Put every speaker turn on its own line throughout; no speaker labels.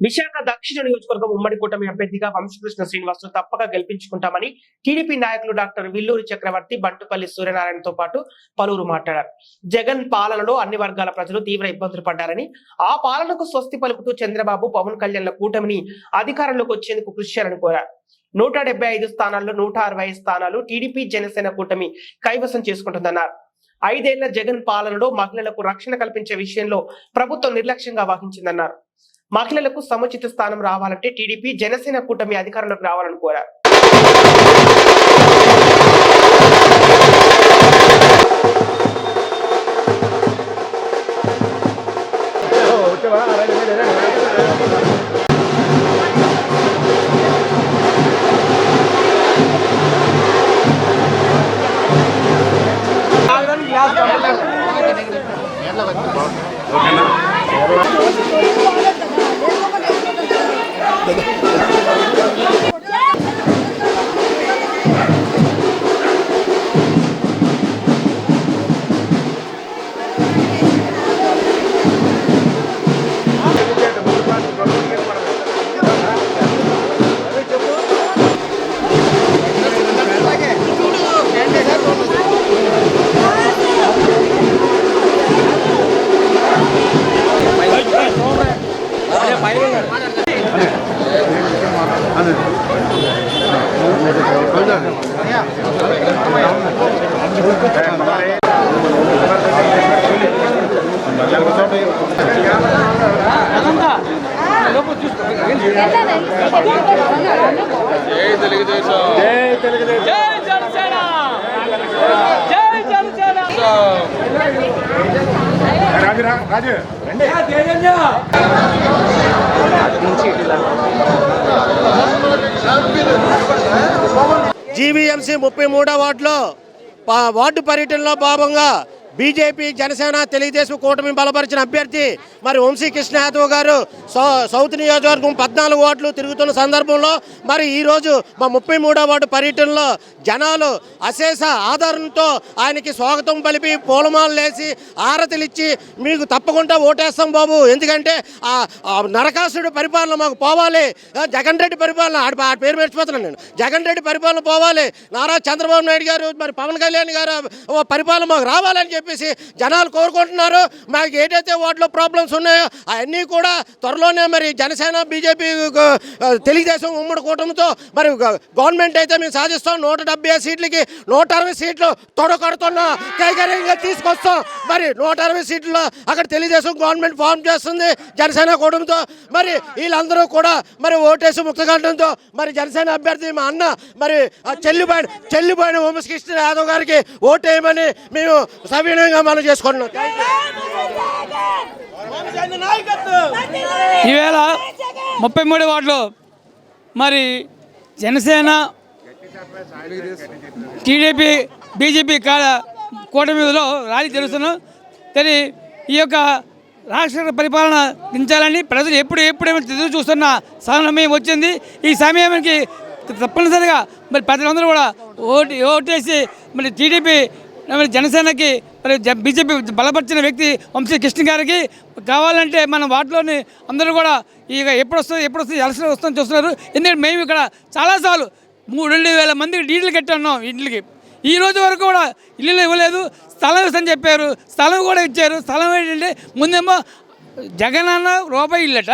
విశాఖ దక్షిణ నియోజకవర్గం ఉమ్మడి కూటమి అభ్యర్థిగా వంశకృష్ణ శ్రీనివాసులు తప్పక గెలిపించుకుంటామని టీడీపీ నాయకులు డాక్టర్ విల్లూరి చక్రవర్తి, బంటుపల్లి సూర్యనారాయణతో పాటు పలువురు మాట్లాడారు. జగన్ పాలనలో అన్ని వర్గాల ప్రజలు తీవ్ర ఇబ్బందులు పడ్డారని, ఆ పాలనకు స్వస్తి పలుకుతూ చంద్రబాబు, పవన్ కళ్యాణ్ల కూటమిని అధికారంలోకి వచ్చేందుకు కృషి చేయాలని కోరారు. 175 స్థానాల్లో 165 స్థానాలు టీడీపీ జనసేన కూటమి కైవసం చేసుకుంటుందన్నారు. 5 ఏళ్ల జగన్ పాలనలో మహిళలకు రక్షణ కల్పించే విషయంలో ప్రభుత్వం నిర్లక్ష్యంగా వహించిందన్నారు. మహిళలకు సముచిత స్థానం రావాలంటే టీడీపీ జనసేన కూటమి అధికారంలోకి రావాలని కోరారు.
జీవీఎంసీ 33వ వార్డు పర్యటనలో భాగంగా బీజేపీ, జనసేన, తెలుగుదేశం కూటమి బలపరిచిన అభ్యర్థి మరి వంశీకృష్ణ యాదవ్ గారు సౌత్ నియోజకవర్గం 14 ఓట్లు తిరుగుతున్న సందర్భంలో మరి ఈరోజు మా 33వ వార్డు పర్యటనలో జనాలు అశేష ఆదరణతో ఆయనకి స్వాగతం పలిపి పూలమాలలు వేసి ఆరతులు ఇచ్చి మీకు తప్పకుండా ఓటేస్తాం బాబు, ఎందుకంటే ఆ నరకాసుడు పరిపాలన మాకు పోవాలి, జగన్ రెడ్డి పరిపాలన ఆ పేరు మర్చిపోతున్నాను నేను, జగన్ రెడ్డి పరిపాలన పోవాలి, నారా చంద్రబాబు నాయుడు గారు మరి పవన్ కళ్యాణ్ గారు పరిపాలన మాకు రావాలని చెప్పేసి జనాలు కోరుకుంటున్నారు. మాకు ఏదైతే వాటిలో ప్రాబ్లమ్స్ ఉన్నాయో అవన్నీ కూడా త్వరలోనే మరి జనసేన, బీజేపీ, తెలుగుదేశం ఉమ్మడి కూటమితో మరి గవర్నమెంట్ అయితే మేము సాధిస్తాం. 170 సీట్లకి 160 సీట్లు తొడగొడుతున్నా కైకర్యంగా తీసుకొస్తాం. మరి 160 సీట్లలో అక్కడ తెలుగుదేశం గవర్నమెంట్ ఫామ్ చేస్తుంది జనసేన కూటమితో. మరి వీళ్ళందరూ కూడా మరి ఓటేసి ముక్తగంటంతో మరి జనసేన అభ్యర్థి మా అన్న మరి చెల్లిపోయిన వంశకృష్ణ యాదవ్ గారికి ఓటేయమని మేము సవినయంగా మనం చేసుకుంటున్నాం.
ఈవేళ 33 వార్డులో మరి జనసేన, టీడీపీ, బీజేపీ కూటమిలో ర్యాలీ జరుగుతున్నాం. కానీ ఈ యొక్క రాష్ట్ర పరిపాలన దించాలని ప్రజలు ఎప్పుడేమో ఎదురు చూస్తున్న సమయం వచ్చింది. ఈ సమయానికి తప్పనిసరిగా మరి ప్రజలందరూ కూడా ఓటేసి మరి టీడీపీ, జనసేనకి మరి బీజేపీ బలపరిచిన వ్యక్తి వంశీకృష్ణ గారికి కావాలంటే మన వార్డులోని అందరూ కూడా ఇక ఎప్పుడు వస్తుంది ఎలక్షన్ వస్తుందని చూస్తున్నారు. ఎందుకంటే మేము ఇక్కడ చాలాసార్లు 2,000 మందికి డీటెయిల్ కట్టాం ఇంటికి. ఈ రోజు వరకు కూడా ఇల్లు ఇవ్వలేదు. స్థలం ఇస్తామని చెప్పారు, స్థలం కూడా ఇచ్చారు. స్థలం ఏంటంటే ముందేమో జగన్ అన్న రూపాయి ఇల్లట,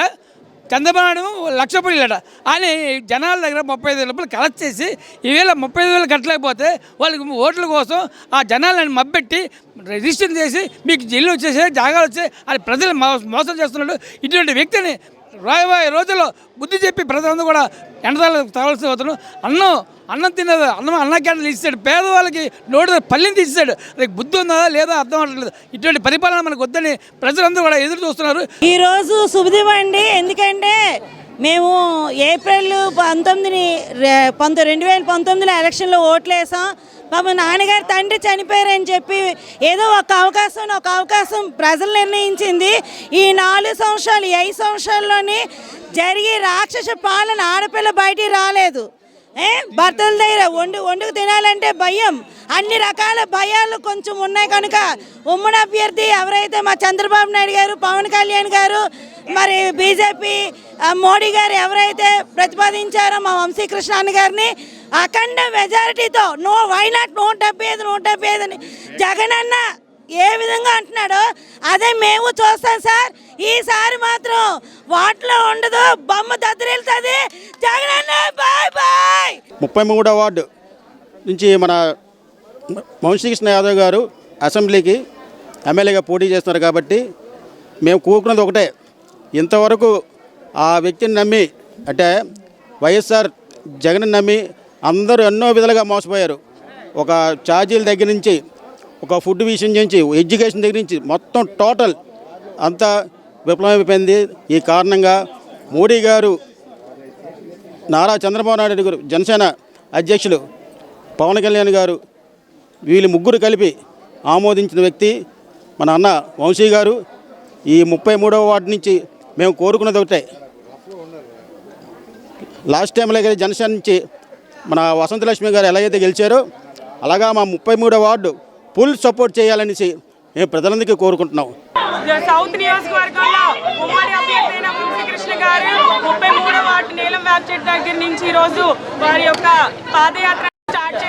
చంద్రబాబు ₹1,00,000 ఇల్లట అని జనాల దగ్గర 35,000 కలెక్ట్ చేసి ఈవేళ 35,000 కట్టలేకపోతే వాళ్ళకి ఓట్ల కోసం ఆ జనాలను మబ్బెట్టి రిజిస్టర్ చేసి మీకు ఇల్లు వచ్చేసే జాగాలు వచ్చే అని ప్రజలు మోసం చేస్తున్నాడు. ఇటువంటి వ్యక్తిని రాబోయే రోజుల్లో బుద్ధి చెప్పి ప్రజలందరూ కూడా ఎండదాలు తగవలసి పోతున్నాడు. అన్నం తినదు, అన్న క్యాంటీన్లు ఇస్తాడు, పేదవాళ్ళకి నోటి పల్లెని తీసాడు. రేపు బుద్ధి ఉందా లేదా అర్థం అవ్వట్లేదు. ఇటువంటి పరిపాలన మనకు వద్దని ప్రజలందరూ కూడా ఎదురు చూస్తున్నారు.
ఈరోజు శుభదినం అండి. ఎందుకంటే మేము ఏప్రిల్ 2019 ఎలక్షన్లో ఓట్లు వేసాం. మా నాన్నగారు తండ్రి చనిపోయారని చెప్పి ఏదో ఒక అవకాశం ప్రజలు నిర్ణయించింది. ఈ 4 సంవత్సరాలు 5 సంవత్సరాల్లోని జరిగి రాక్షస పాలన, ఆడపిల్ల బయటికి రాలేదు. భర్తల దగ్గర వండుకు తినాలంటే భయం, అన్ని రకాల భయాలు కొంచెం ఉన్నాయి కనుక ఉమ్మడి అభ్యర్థి ఎవరైతే మా చంద్రబాబు నాయుడు గారు, పవన్ కళ్యాణ్ గారు, మరి బీజేపీ మోడీ గారు ఎవరైతే ప్రతిపాదించారో మా వంశీకృష్ణ అన్న గారిని అఖండ మెజారిటీతో వై నాట్ 175 అని జగన్ అన్న ఏ విధంగా అంటున్నాడో అదే మేము చూస్తాం సార్. ఈసారి మాత్రం వాటిలో ఉండదు, బొమ్మ దద్దరిల్లుతుంది. జగన్ అన్న బాయ్ బాయ్.
33వ వార్డు నుంచి మన వంశీకృష్ణ యాదవ్ గారు అసెంబ్లీకి ఎమ్మెల్యేగా పోటీ చేస్తున్నారు కాబట్టి మేము కోరుకున్నది ఒకటే, ఇంతవరకు ఆ వ్యక్తిని నమ్మి అంటే వైఎస్ఆర్ జగన్ నమ్మి అందరూ ఎన్నో విధాలుగా మోసపోయారు. ఒక ఛార్జీల దగ్గర నుంచి, ఒక ఫుడ్ విషయం నుంచి, ఎడ్యుకేషన్ దగ్గర నుంచి మొత్తం టోటల్ అంతా విఫలమైపోయింది. ఈ కారణంగా మోడీ గారు, నారా చంద్రబాబు నాయుడు గారు, జనసేన అధ్యక్షులు పవన్ కళ్యాణ్ గారు, వీళ్ళు ముగ్గురు కలిపి ఆమోదించిన వ్యక్తి మన అన్న వంశీ గారు. ఈ 33వ వార్డు నుంచి మేము కోరుకున్నది ఒకటే, లాస్ట్ టైంలో జనసేన నుంచి మన వసంతలక్ష్మి గారు ఎలా అయితే గెలిచారో అలాగా మా 33వ వార్డు ఫుల్ సపోర్ట్ చేయాలనేసి మేము ప్రజలందరికీ కోరుకుంటున్నాం.
సౌత్ నియోజకవర్గంలో ఉమ్మడి అభ్యర్థి అయిన వంశీకృష్ణ గారు 33వ వార్డు నీలం వ్యాప్చెట్ దగ్గర నుంచి ఈరోజు వారి యొక్క పాదయాత్ర స్టార్ట్ చేశారు.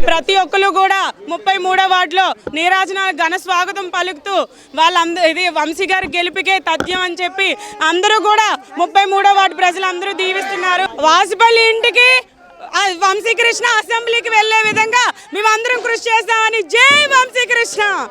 ప్రతి ఒక్కరు కూడా 33వ వార్డులో నీరాజనాలు ఘన స్వాగతం పలుకుతూ వాళ్ళందరూ ఇది వంశీ గారి గెలుపుకే తథ్యం అని చెప్పి అందరూ కూడా 33వ వార్డు ప్రజలందరూ దీవిస్తున్నారు. వాసుపల్లి ఇంటికి వంశీకృష్ణ అసెంబ్లీకి వెళ్లే విధంగా మేమందరం కృషి చేస్తామని. జై వంశీకృష్ణ.